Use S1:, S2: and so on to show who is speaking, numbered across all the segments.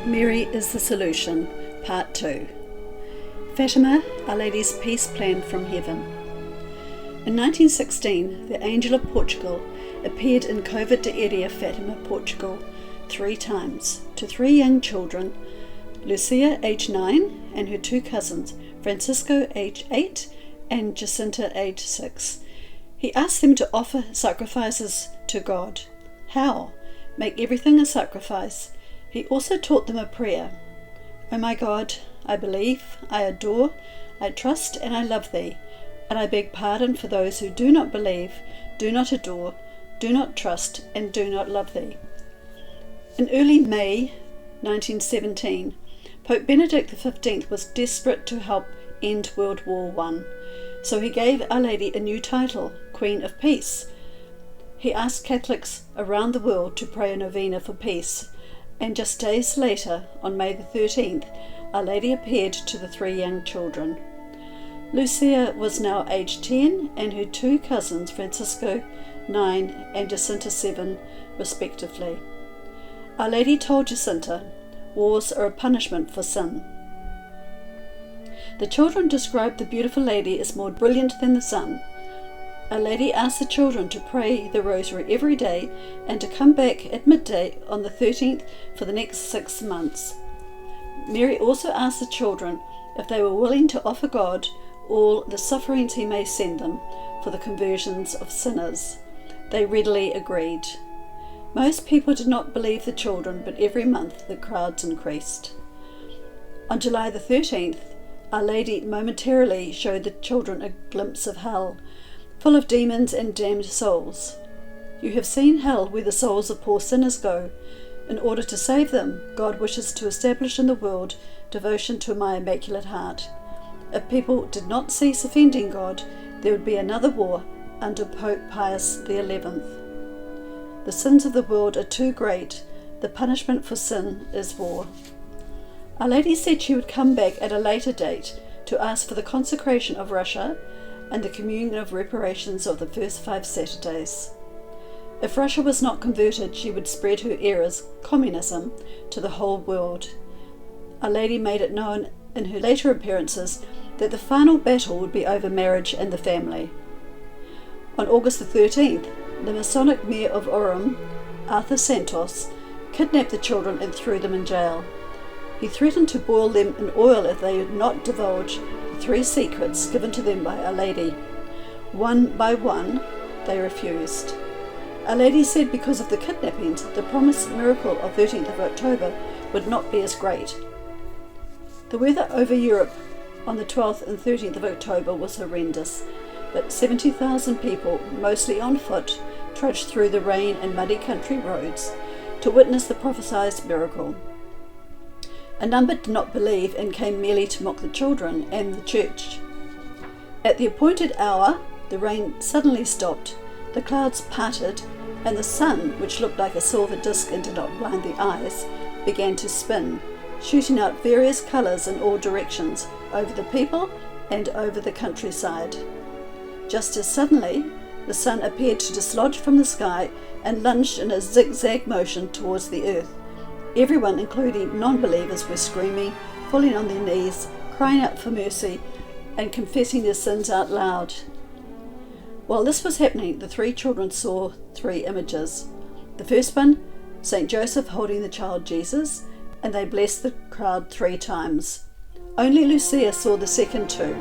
S1: Mary is the Solution, Part 2. Fatima, Our Lady's Peace Plan from Heaven. In 1916, the Angel of Portugal appeared in Cova de Fatima, Portugal, 3 times, to 3 young children, Lucia, age 9, and her 2 cousins, Francisco, age 8, and Jacinta, age 6. He asked them to offer sacrifices to God. How? Make everything a sacrifice. He also taught them a prayer. O my God, I believe, I adore, I trust, and I love Thee, and I beg pardon for those who do not believe, do not adore, do not trust, and do not love Thee. In early May 1917, Pope Benedict XV was desperate to help end World War I, so he gave Our Lady a new title, Queen of Peace. He asked Catholics around the world to pray a novena for peace, and just days later, on May the 13th, Our Lady appeared to the 3 young children. Lucia was now aged 10, and her 2 cousins, Francisco, 9, and Jacinta, 7, respectively. Our Lady told Jacinta, wars are a punishment for sin. The children described the beautiful lady as more brilliant than the sun. Our Lady asked the children to pray the rosary every day and to come back at midday on the 13th for the next 6 months. Mary also asked the children if they were willing to offer God all the sufferings He may send them for the conversions of sinners. They readily agreed. Most people did not believe the children, but every month the crowds increased. On July the 13th, Our Lady momentarily showed the children a glimpse of hell, full of demons and damned souls. You have seen hell, where the souls of poor sinners go. In order to save them, God wishes to establish in the world devotion to my Immaculate Heart. If people did not cease offending God, there would be another war under Pope Pius XI. The sins of the world are too great. The punishment for sin is war. Our Lady said she would come back at a later date to ask for the consecration of Russia and the communion of reparations of the first 5 Saturdays. If Russia was not converted, she would spread her errors, communism, to the whole world. Our Lady made it known in her later appearances that the final battle would be over marriage and the family. On August the 13th, the Masonic mayor of Orem, Arthur Santos, kidnapped the children and threw them in jail. He threatened to boil them in oil if they would not divulge 3 secrets given to them by Our Lady. One by one, they refused. Our Lady said because of the kidnappings, the promised miracle of 13th of October would not be as great. The weather over Europe on the 12th and 13th of October was horrendous, but 70,000 people, mostly on foot, trudged through the rain and muddy country roads to witness the prophesied miracle. A number did not believe and came merely to mock the children and the church. At the appointed hour, the rain suddenly stopped, the clouds parted, and the sun, which looked like a silver disc and did not blind the eyes, began to spin, shooting out various colours in all directions, over the people and over the countryside. Just as suddenly, the sun appeared to dislodge from the sky and lunged in a zigzag motion towards the earth. Everyone, including non-believers, were screaming, falling on their knees, crying out for mercy, and confessing their sins out loud. While this was happening, the 3 children saw 3 images. The first one, St. Joseph holding the child Jesus, and they blessed the crowd 3 times. Only Lucia saw the second 2,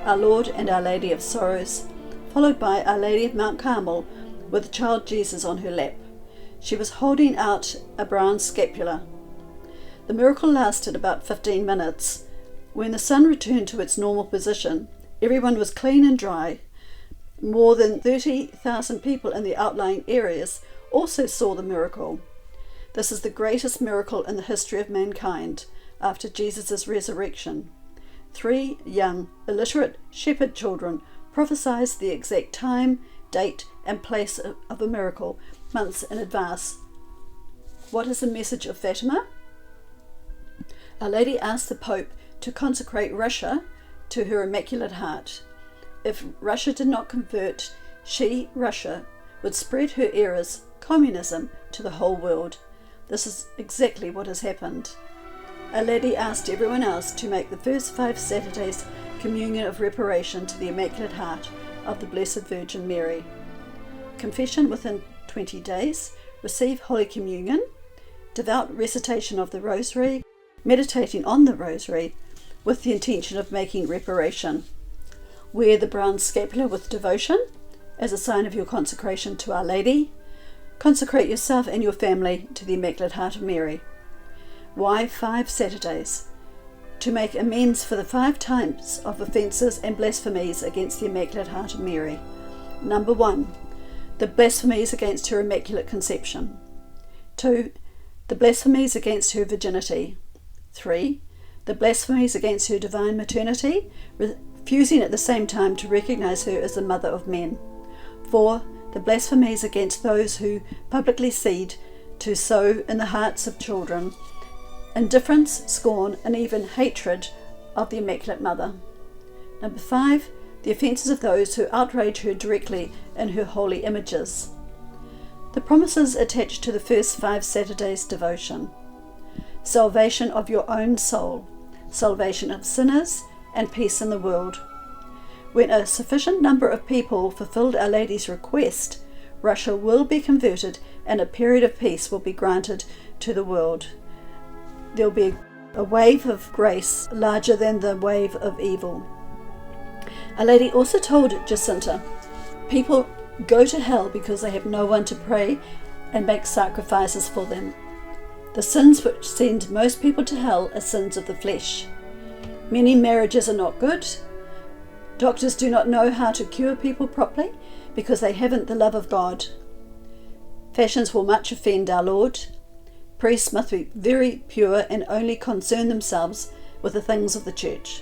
S1: Our Lord and Our Lady of Sorrows, followed by Our Lady of Mount Carmel with the child Jesus on her lap. She was holding out a bronze scapular. The miracle lasted about 15 minutes. When the sun returned to its normal position, everyone was clean and dry. More than 30,000 people in the outlying areas also saw the miracle. This is the greatest miracle in the history of mankind after Jesus' resurrection. 3 young, illiterate shepherd children prophesied the exact time, date, and place of a miracle months in advance. What is the message of Fatima? Our Lady asked the Pope to consecrate Russia to her Immaculate Heart. If Russia did not convert, she, Russia, would spread her errors, communism, to the whole world. This is exactly what has happened. Our Lady asked everyone else to make the first 5 Saturdays communion of reparation to the Immaculate Heart of the Blessed Virgin Mary. Confession within 20 days, receive Holy Communion, devout recitation of the Rosary, meditating on the Rosary with the intention of making reparation. Wear the brown scapular with devotion as a sign of your consecration to Our Lady. Consecrate yourself and your family to the Immaculate Heart of Mary. Why 5 Saturdays? To make amends for the 5 times of offences and blasphemies against the Immaculate Heart of Mary. Number 1. The blasphemies against her Immaculate Conception. 2. The blasphemies against her virginity. 3. The blasphemies against her divine maternity, refusing at the same time to recognise her as the mother of men. 4. The blasphemies against those who publicly seek to sow in the hearts of children indifference, scorn, and even hatred of the Immaculate Mother. Number 5. The offences of those who outrage her directly in her holy images. The promises attached to the first 5 Saturdays devotion. Salvation of your own soul, salvation of sinners, and peace in the world. When a sufficient number of people fulfilled Our Lady's request, Russia will be converted and a period of peace will be granted to the world. There will be a wave of grace larger than the wave of evil. Our Lady also told Jacinta, people go to hell because they have no one to pray and make sacrifices for them. The sins which send most people to hell are sins of the flesh. Many marriages are not good. Doctors do not know how to cure people properly because they haven't the love of God. Fashions will much offend our Lord. Priests must be very pure and only concern themselves with the things of the Church.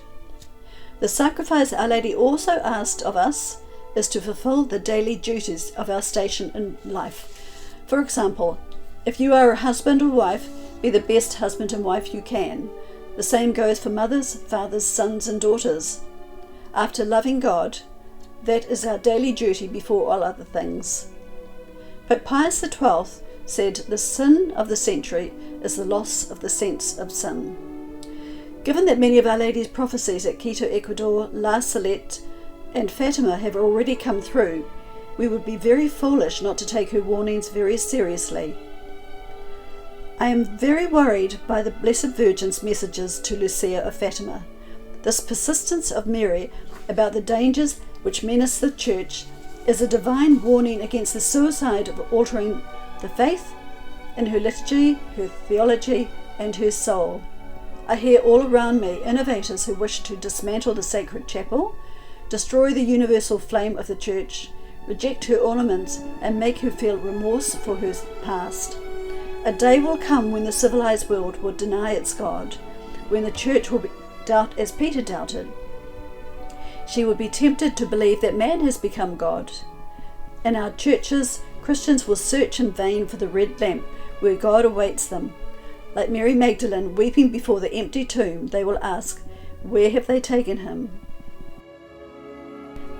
S1: The sacrifice Our Lady also asked of us is to fulfill the daily duties of our station in life. For example, if you are a husband or wife, be the best husband and wife you can. The same goes for mothers, fathers, sons and daughters. After loving God, that is our daily duty before all other things. Pope Pius XII said the sin of the century is the loss of the sense of sin. Given that many of Our Lady's prophecies at Quito, Ecuador, La Salette and Fatima have already come through, we would be very foolish not to take her warnings very seriously. I am very worried by the Blessed Virgin's messages to Lucia of Fatima. This persistence of Mary about the dangers which menace the Church is a divine warning against the suicide of altering the faith in her liturgy, her theology, and her soul. I hear all around me innovators who wish to dismantle the sacred chapel, destroy the universal flame of the Church, reject her ornaments, and make her feel remorse for her past. A day will come when the civilized world will deny its God, when the Church will doubt as Peter doubted. She will be tempted to believe that man has become God. In our churches, Christians will search in vain for the red lamp where God awaits them. Like Mary Magdalene weeping before the empty tomb, they will ask, where have they taken him?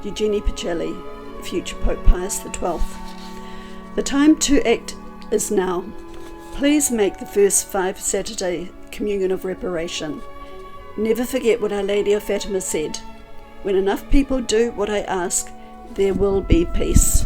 S1: Eugenie Pacelli, future Pope Pius XII. The time to act is now. Please make the first 5 Saturday communion of reparation. Never forget what Our Lady of Fatima said. When enough people do what I ask, there will be peace.